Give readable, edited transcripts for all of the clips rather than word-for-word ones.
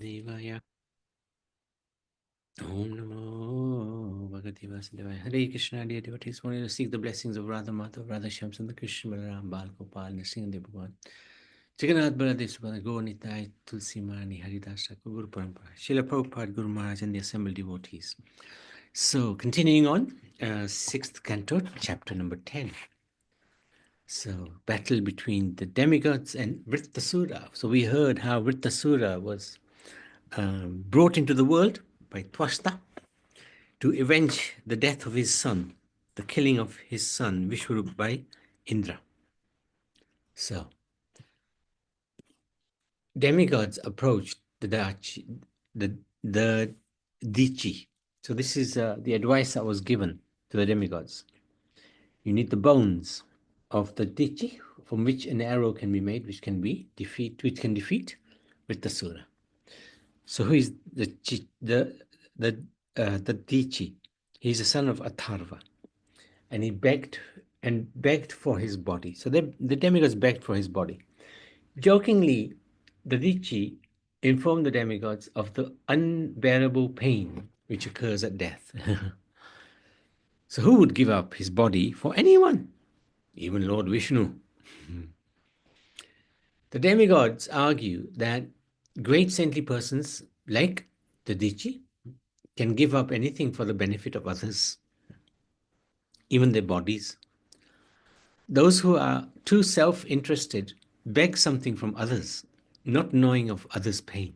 Devaya. Om Namo Bhagavate Vasudevaya. Hare Krishna, dear devotees, wanting to seek the blessings of Radha Madhav, Radha Shyam Sundar, Krishna Balaram, Bal Gopal, Nrsimhadev Bhagavan, Jagannath Baladev Subhadra, Gaur Nitai, Tulsi Mani, Haridas Thakur, Guru Parampara, Srila Prabhupada, Guru Maharaj, and the assembled devotees. So, continuing on, sixth canto, chapter number 10. So, battle between the demigods and Vrittasura. So, we heard how Vrittasura was brought into the world by Twasta to avenge the death of his son, the killing of his son Vishwarup by Indra. So, demigods approached the Dichi. So, this is the advice that was given to the demigods. You need the bones of the Dichi from which an arrow can be made, which can defeat Vrittasura. So, who is the Dichi? He's the son of Atharva. And he begged for his body. So the demigods begged for his body. Jokingly, the Dichi informed the demigods of the unbearable pain which occurs at death. So who would give up his body for anyone? Even Lord Vishnu. The demigods argue that great saintly persons like the Dichi can give up anything for the benefit of others, even their bodies. Those who are too self-interested beg something from others, not knowing of others' pain.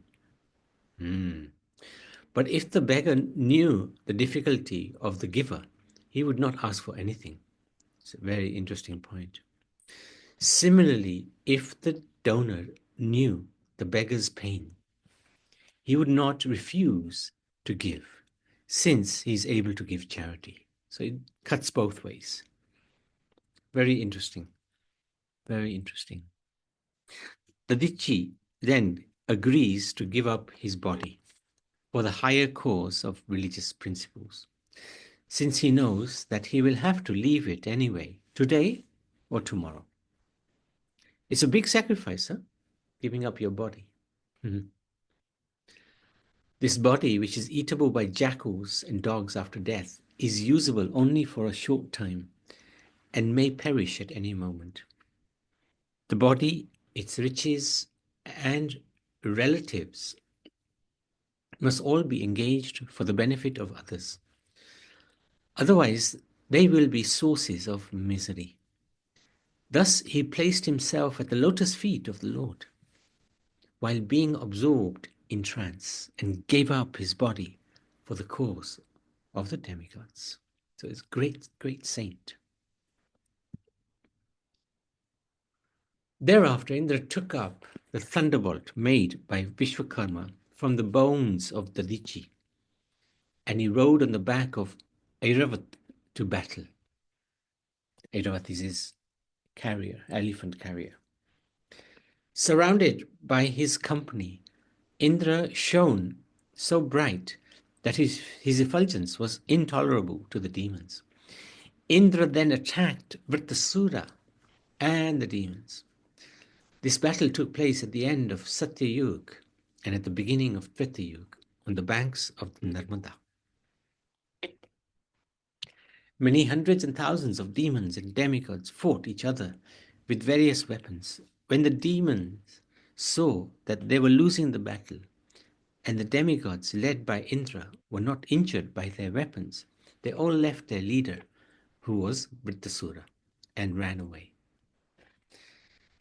But if the beggar knew the difficulty of the giver, he would not ask for anything. It's a very interesting point. Similarly, if the donor knew the beggar's pain, he would not refuse to give, since he is able to give charity. So it cuts both ways. Very interesting. Very interesting. The Dichi then agrees to give up his body for the higher cause of religious principles, since he knows that he will have to leave it anyway, today or tomorrow. It's a big sacrifice, giving up your body. This body, which is eatable by jackals and dogs after death, is usable only for a short time and may perish at any moment. The body, its riches, and relatives must all be engaged for the benefit of others. Otherwise, they will be sources of misery. Thus, he placed himself at the lotus feet of the Lord, while being absorbed in trance, and gave up his body for the cause of the demigods. So it's great, great saint. Thereafter, Indra took up the thunderbolt made by Vishwakarma from the bones of the Dichi, and he rode on the back of Airavat to battle. Airavat is his carrier, elephant carrier. Surrounded by his company, Indra shone so bright that his effulgence was intolerable to the demons. Indra then attacked Vrittasura and the demons. This battle took place at the end of Satya Yuga and at the beginning of Treta Yuga on the banks of the Narmada. Many hundreds and thousands of demons and demigods fought each other with various weapons. When the demons saw that they were losing the battle, and the demigods led by Indra were not injured by their weapons, they all left their leader, who was Vrittasura, and ran away.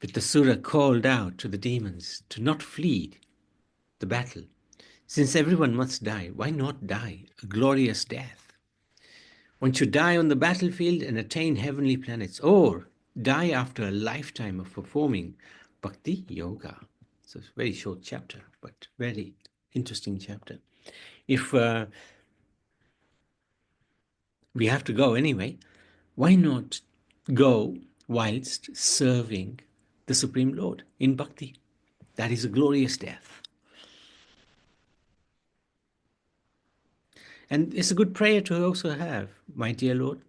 Vrittasura called out to the demons to not flee the battle. Since everyone must die, why not die a glorious death? One should die on the battlefield and attain heavenly planets, or die after a lifetime of performing bhakti yoga. So it's a very short chapter, but very interesting chapter. If we have to go anyway, why not go whilst serving the Supreme Lord in bhakti? That is a glorious death. And it's a good prayer to also have, my dear Lord.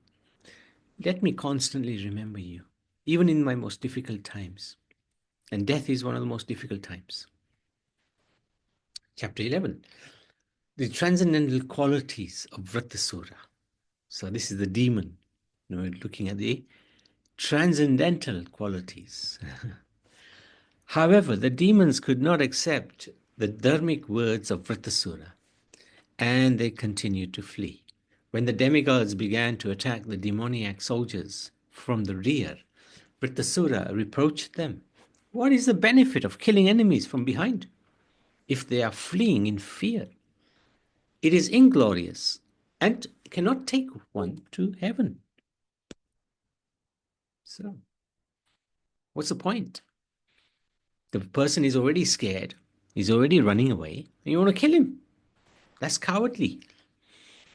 Let me constantly remember you, even in my most difficult times. And death is one of the most difficult times. chapter 11. The transcendental qualities of Vritrasura. So this is the demon. We're looking at the transcendental qualities. However, the demons could not accept the dharmic words of Vritrasura, and they continued to flee. When the demigods began to attack the demoniac soldiers from the rear, Vritrasura reproached them. What is the benefit of killing enemies from behind if they are fleeing in fear? It is inglorious and cannot take one to heaven. So, what's the point? The person is already scared, he's already running away, and you want to kill him. That's cowardly.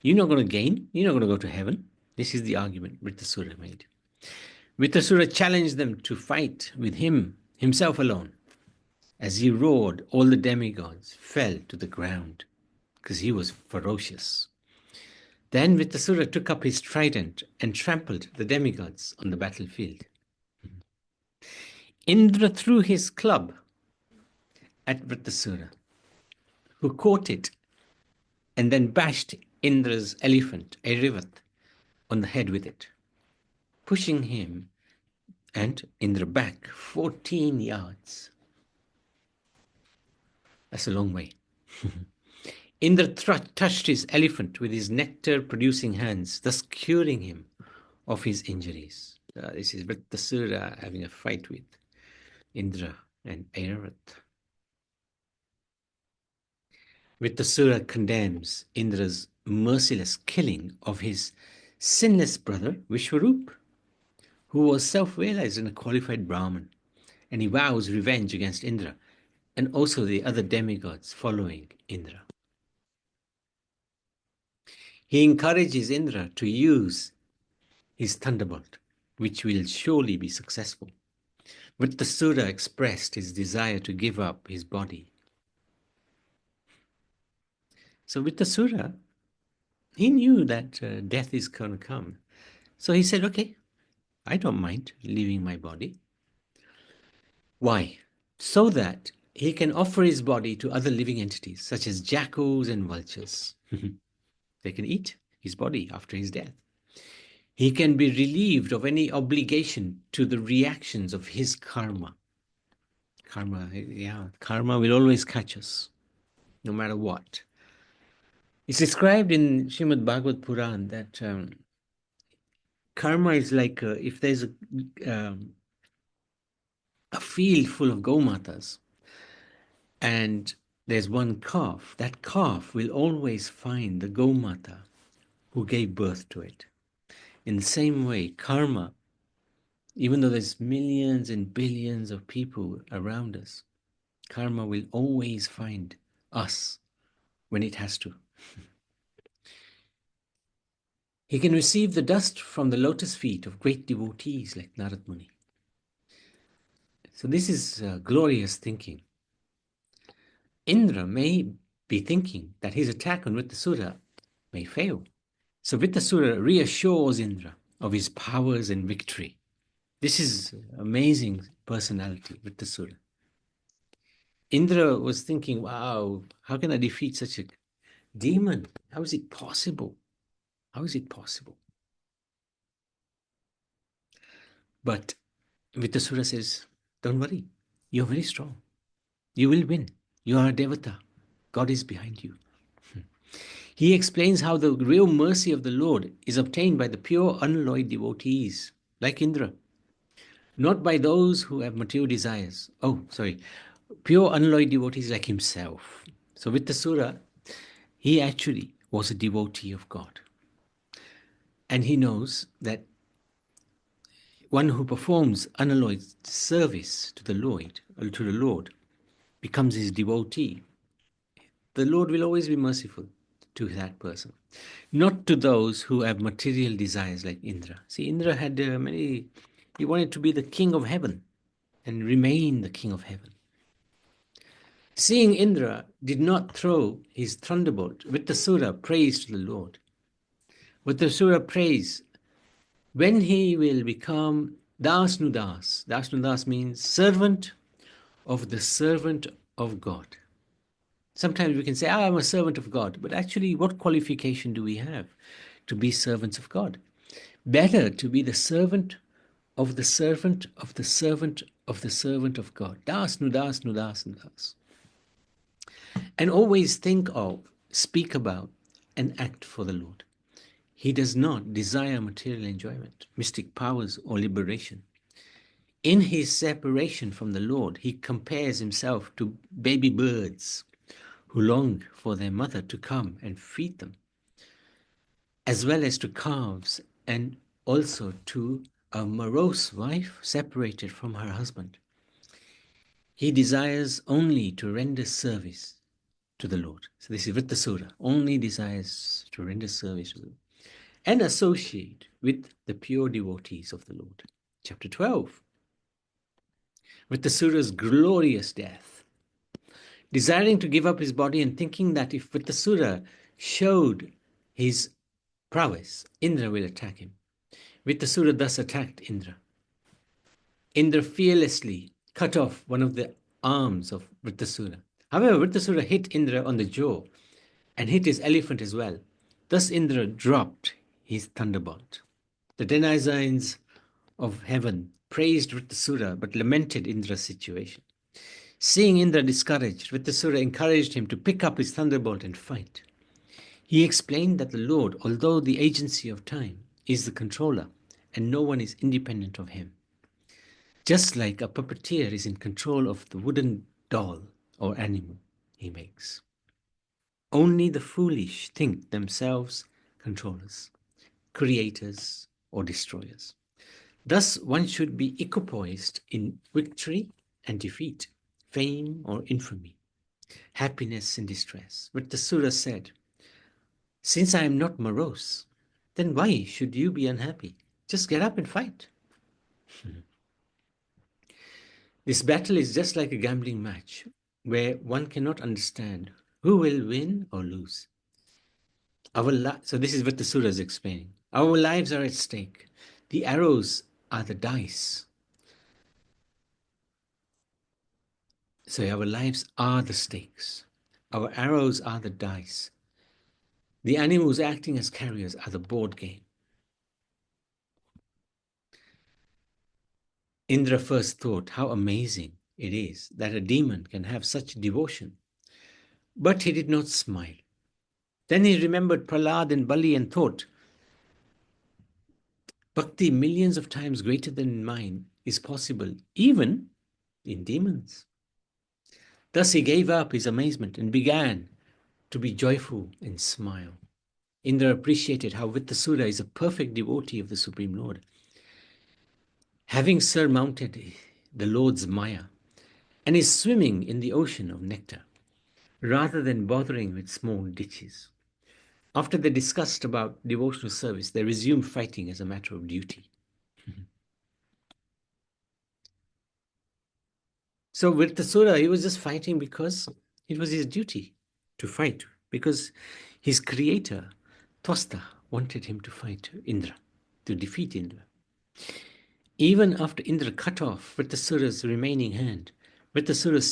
You're not going to gain, you're not going to go to heaven. This is the argument Vritrasura made. Vritrasura challenged them to fight with himself alone. As he roared, all the demigods fell to the ground because he was ferocious. Then Vritrasura took up his trident and trampled the demigods on the battlefield. Indra threw his club at Vritrasura, who caught it and then bashed Indra's elephant, Airavat, on the head with it, pushing him and Indra back 14 yards. That's a long way. Indra touched his elephant with his nectar-producing hands, thus curing him of his injuries. This is Vritrasura having a fight with Indra and Airavat. Vritrasura condemns Indra's merciless killing of his sinless brother Vishwarup, who was self-realized and a qualified Brahmin, and he vows revenge against Indra and also the other demigods following Indra. He encourages Indra to use his thunderbolt, which will surely be successful. Vritrasura expressed his desire to give up his body. So Vritrasura, he knew that death is going to come. So he said, okay, I don't mind leaving my body. Why? So that he can offer his body to other living entities, such as jackals and vultures. They can eat his body after his death. He can be relieved of any obligation to the reactions of his karma. Karma will always catch us, no matter what. It's described in Srimad Bhagavatam Puran that karma is like if there's a field full of gomatas and there's one calf, that calf will always find the gomata who gave birth to it. In the same way, karma, even though there's millions and billions of people around us, karma will always find us when it has to. He can receive the dust from the lotus feet of great devotees like Narad Muni. So this is glorious thinking. Indra may be thinking that his attack on Vritrasura may fail. So Vritrasura reassures Indra of his powers and victory. This is amazing personality, Vritrasura. Indra was thinking, wow, how can I defeat such a demon? How is it possible? How is it possible? But Vritrasura says, don't worry, you're very strong. You will win. You are a devata. God is behind you. He explains how the real mercy of the Lord is obtained by the pure, unalloyed devotees, like Indra, not by those who have material desires. Pure, unalloyed devotees like himself. So Vritrasura, he actually was a devotee of God. And he knows that one who performs unalloyed service to the Lord, becomes his devotee. The Lord will always be merciful to that person, not to those who have material desires like Indra. See, Indra had he wanted to be the king of heaven and remain the king of heaven. Seeing Indra did not throw his thunderbolt, Vritrasura prays to the Lord. Vritrasura prays when he will become Das Nudas. Das Nudas means servant of the servant of God. Sometimes we can say, I'm a servant of God, but actually, what qualification do we have to be servants of God? Better to be the servant of the servant of the servant of the servant of God. Das, nudas, nudas, nudas. And always think of, speak about, and act for the Lord. He does not desire material enjoyment, mystic powers, or liberation. In his separation from the Lord, he compares himself to baby birds who long for their mother to come and feed them, as well as to calves and also to a morose wife separated from her husband. He desires only to render service to the Lord. So this is Vrittasura, only desires to render service to the Lord and associate with the pure devotees of the Lord. Chapter 12, Vrittasura's glorious death. Desiring to give up his body and thinking that if Vrittasura showed his prowess, Indra will attack him. Vrittasura thus attacked Indra. Indra fearlessly cut off one of the arms of Vrittasura. However, Vrittasura hit Indra on the jaw and hit his elephant as well. Thus Indra dropped his thunderbolt. The denizens of heaven praised Vrittasura but lamented Indra's situation. Seeing Indra discouraged, Vrittasura encouraged him to pick up his thunderbolt and fight. He explained that the Lord, although the agency of time, is the controller and no one is independent of him. Just like a puppeteer is in control of the wooden doll or animal he makes. Only the foolish think themselves controllers, creators, or destroyers. Thus, one should be equipoised in victory and defeat, fame or infamy, happiness and distress. But the Sura said, since I am not morose, then why should you be unhappy? Just get up and fight. This battle is just like a gambling match where one cannot understand who will win or lose. So this is what the Surah is explaining. Our lives are at stake. The arrows are the dice. So our lives are the stakes. Our arrows are the dice. The animals acting as carriers are the board game. Indra first thought how amazing it is that a demon can have such devotion. But he did not smile. Then he remembered Prahlad and Bali and thought, Bhakti millions of times greater than mine is possible even in demons. Thus he gave up his amazement and began to be joyful and smile. Indra appreciated how Vittasura is a perfect devotee of the Supreme Lord. Having surmounted the Lord's Maya and is swimming in the ocean of nectar, rather than bothering with small ditches. After they discussed about devotional service, they resumed fighting as a matter of duty. So Virtasura, he was just fighting because it was his duty to fight, because his creator, Tosta, wanted him to fight Indra, to defeat Indra. Even after Indra cut off Virtasura's remaining hand, Virtasura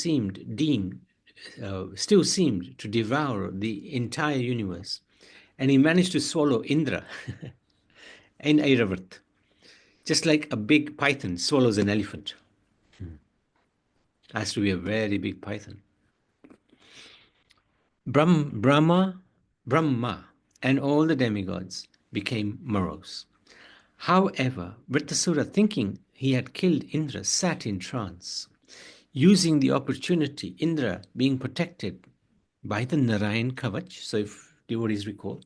still seemed to devour the entire universe, and he managed to swallow Indra in Airavrat, just like a big python swallows an elephant. Has to be a very big python. Brahma, and all the demigods became morose. However, Vrittasura, thinking he had killed Indra, sat in trance. Using the opportunity, Indra being protected by the Narayan Kavach, so if devotees recall,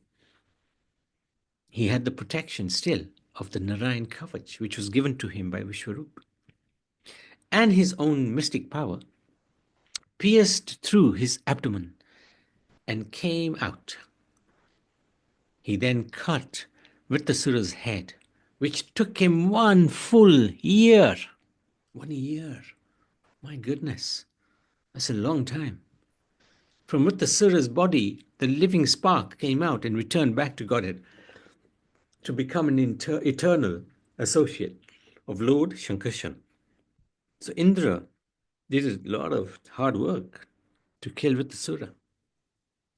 he had the protection still of the Narayan Kavach, which was given to him by Vishwarup, and his own mystic power pierced through his abdomen and came out. He then cut Vrittasura's head, which took him 1 full year. 1 year. My goodness, that's a long time. From Vrittasura's body, the living spark came out and returned back to Godhead to become an eternal associate of Lord Shankarshan. So Indra did a lot of hard work to kill Vrittasura.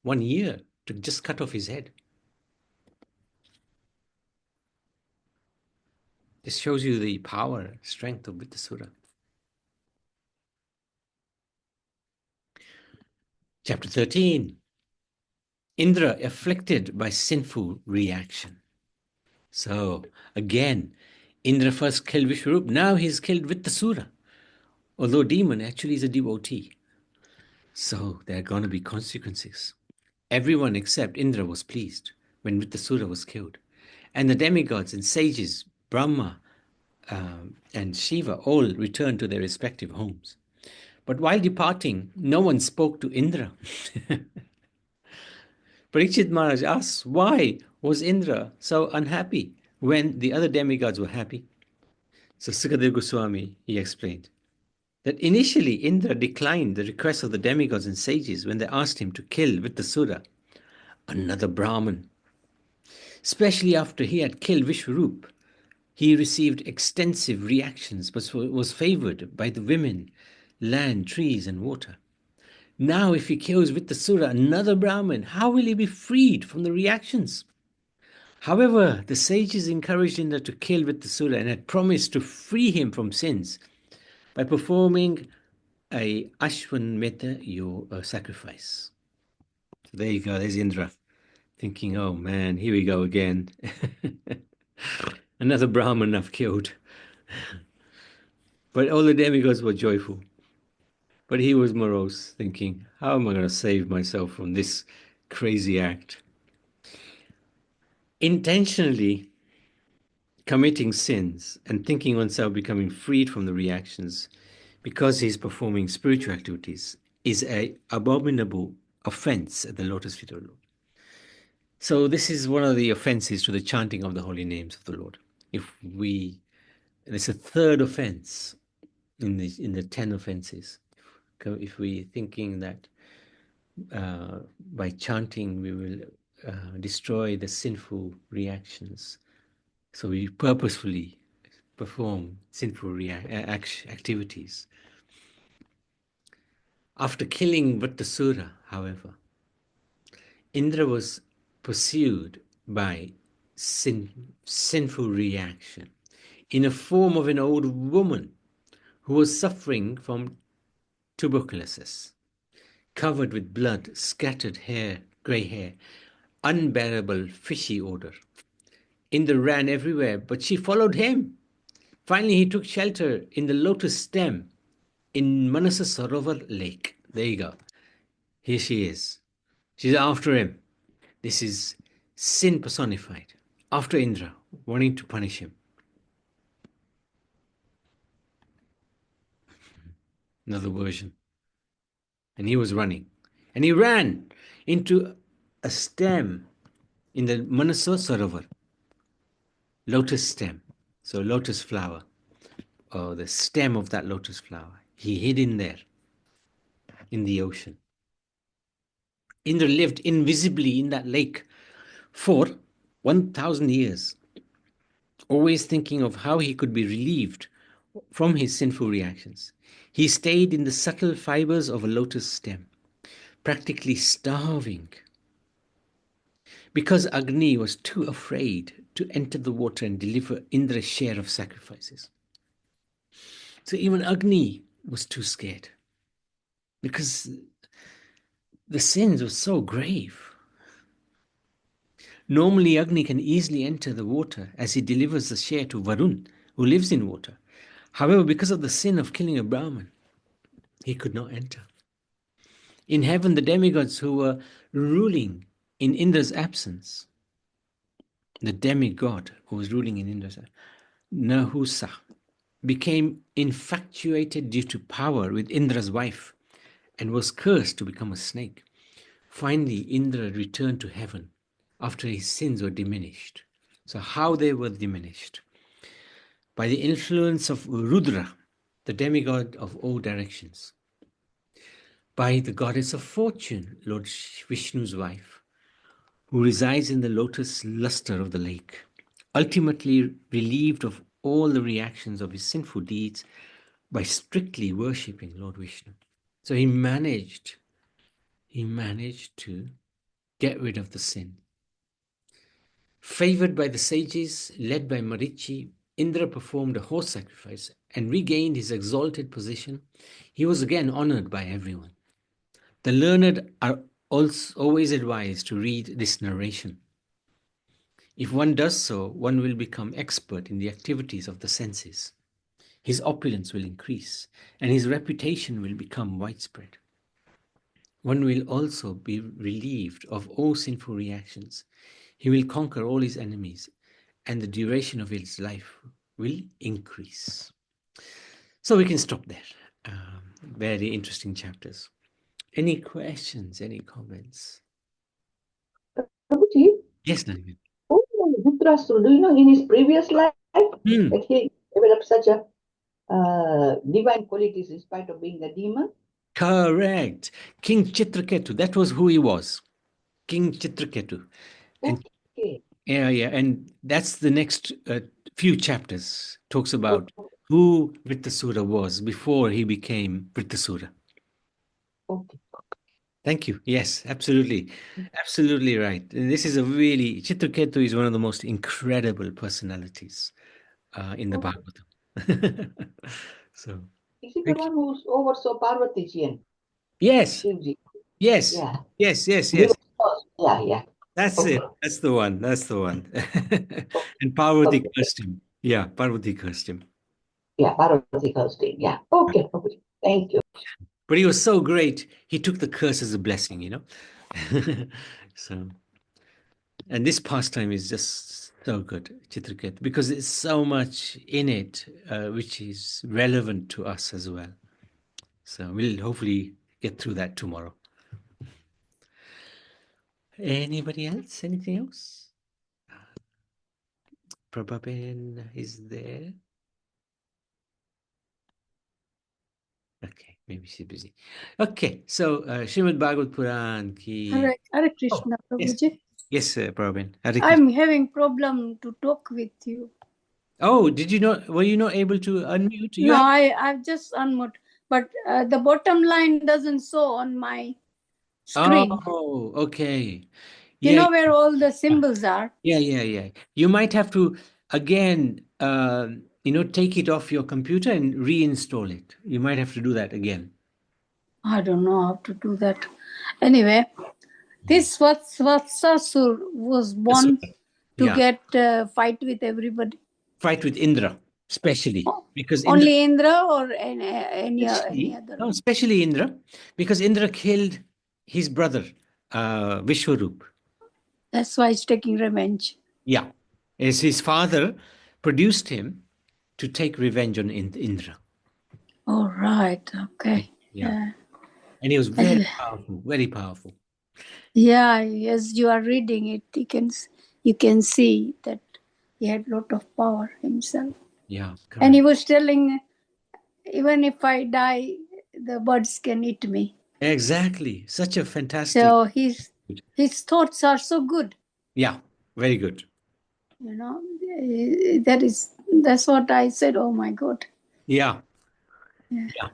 1 year to just cut off his head. This shows you the power, strength of Vittasura. Chapter 13. Indra afflicted by sinful reaction. So, again, Indra first killed Vishwarup, now he's killed Vittasura. Although demon, actually is a devotee. So, there are going to be consequences. Everyone except Indra was pleased when Vittasura was killed. And the demigods and sages, Brahma and Shiva, all returned to their respective homes. But while departing, no one spoke to Indra. Parikshit Maharaj asks, why was Indra so unhappy when the other demigods were happy? So Sukadeva Goswami, he explained that initially Indra declined the request of the demigods and sages when they asked him to kill Vittasura, another Brahmin. Especially after he had killed Vishwarup, he received extensive reactions but was favored by the women, land, trees and water. Now if he kills Vittasura, another Brahmin, how will he be freed from the reactions? However, the sages encouraged Indra to kill Vittasura and had promised to free him from sins by performing a Ashwamedha sacrifice. So there you go, there's Indra thinking, oh man, here we go again. Another Brahman I've killed. But all the demigods were joyful. But he was morose, thinking, how am I going to save myself from this crazy act? Intentionally committing sins and thinking oneself becoming freed from the reactions because he's performing spiritual activities is an abominable offense at the lotus feet of the Lord. So this is one of the offenses to the chanting of the holy names of the Lord. There's a third offense in the 10 offenses. If we're thinking that by chanting we will destroy the sinful reactions, so we purposefully perform sinful activities. After killing Vattasura, however, Indra was pursued by sinful reaction in a form of an old woman who was suffering from tuberculosis, covered with blood, scattered hair, grey hair, unbearable fishy odor. Indra ran everywhere, but she followed him. Finally, he took shelter in the lotus stem in Manasa Sarovar lake. There you go. Here she is. She's after him. This is sin personified. After Indra, wanting to punish him. Another version. And he was running. And he ran into a stem in the Manasa Sarovar. Lotus stem. So lotus flower. Or the stem of that lotus flower. He hid in there. In the ocean. Indra lived invisibly in that lake for 1,000 years, always thinking of how he could be relieved from his sinful reactions. He stayed in the subtle fibers of a lotus stem, practically starving, because Agni was too afraid to enter the water and deliver Indra's share of sacrifices. So even Agni was too scared, because the sins were so grave. Normally, Agni can easily enter the water as he delivers the share to Varun, who lives in water. However, because of the sin of killing a Brahman, he could not enter. In heaven, the demigods who were ruling in Indra's absence, the demigod who was ruling in Indra's absence, Nahusa, became infatuated due to power with Indra's wife and was cursed to become a snake. Finally, Indra returned to heaven after his sins were diminished. So how they were diminished? By the influence of Rudra, the demigod of all directions. By the goddess of fortune, Lord Vishnu's wife, who resides in the lotus luster of the lake, ultimately relieved of all the reactions of his sinful deeds by strictly worshipping Lord Vishnu. So he managed to get rid of the sin. Favored by the sages, led by Marichi, Indra performed a horse sacrifice and regained his exalted position. He was again honored by everyone. The learned are also always advised to read this narration. If one does so, one will become expert in the activities of the senses. His opulence will increase, and his reputation will become widespread. One will also be relieved of all sinful reactions. He will conquer all his enemies, and the duration of his life will increase. So we can stop there. Very interesting chapters. Any questions? Any comments? Prabhuji, Yes, Nandini. who was Dhritarashtra? Do you know in his previous life Hmm. that he developed such a divine qualities in spite of being a demon? Correct. King Chitraketu. That was who he was. King Chitraketu. And Okay. yeah, and that's the next few chapters talks about who Vrittasura was before he became Vrittasura. Okay. Thank you. Yes, absolutely. Absolutely right. And this is a really, Chitraketu is one of the most incredible personalities in the Bhagavatam. So, Is it the thank you. one who oversaw Parvati ji and Yes, Shivji? yes, Yeah. yes, yes, They yes. were- Yeah, yeah. That's Okay. it. That's the one. That's the one. Okay. And Parvati Okay. cursed him. Yeah, Parvati cursed him. Yeah, Parvati Thursday. Yeah. Okay, Prabhuji. Thank you. But he was so great, he took the curse as a blessing, you know? So, and this pastime is just so good, Chitraket, because there's so much in it which is relevant to us as well. So we'll hopefully get through that tomorrow. Anybody else? Anything else? Prabhaben is there. Okay, maybe she's busy. Okay, so Srimad Bhagavad Puran ki. Hare Oh, Krishna, yes, Prabhuji. yes, Prabhaben. Hare Krishna. I'm having problem to talk with you. Oh, did you not? Were you not able to unmute? You No, have. I've just unmute, but the bottom line doesn't show on my screen. Oh, okay. You Yeah, know where all the symbols are? yeah. You might have to again, take it off your computer and reinstall it. You might have to do that again. I don't know how to do that. Anyway, this Vatsasur was That's born right. to Yeah, get fight with everybody. fight with Indra, especially because Indra, Only Indra or any especially, other no, one. especially Indra, because Indra killed his brother, Vishwarup. That's why he's taking revenge. Yeah, as his father produced him to take revenge on Indra. All right. Okay. Yeah. And he was very powerful, very powerful. Yeah, as you are reading it, you can see that he had a lot of power himself. Yeah, And he correct. was telling, even if I die, the birds can eat me. Exactly. Such a fantastic. So his thoughts are so good. Yeah, very good. You know, that's what I said. Oh my God. Yeah. Yeah. Yeah.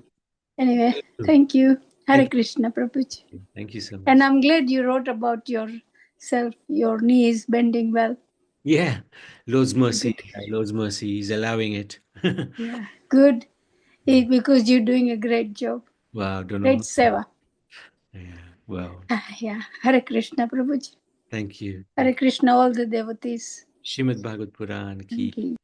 Anyway, thank you. Hare Thank Krishna, Prabhuji. you. Thank you so much. And I'm glad you wrote about yourself, your knees bending well. Yeah. Lord's mercy. Good. Lord's mercy is allowing it. Yeah, good. Because you're doing a great job. Wow, don't Great know. seva. Yeah. Well, Yeah. Hare Krishna, Prabhuji. thank you. Hare Krishna, all the devotees. Shrimad Bhagavad Puran ki. Thank you.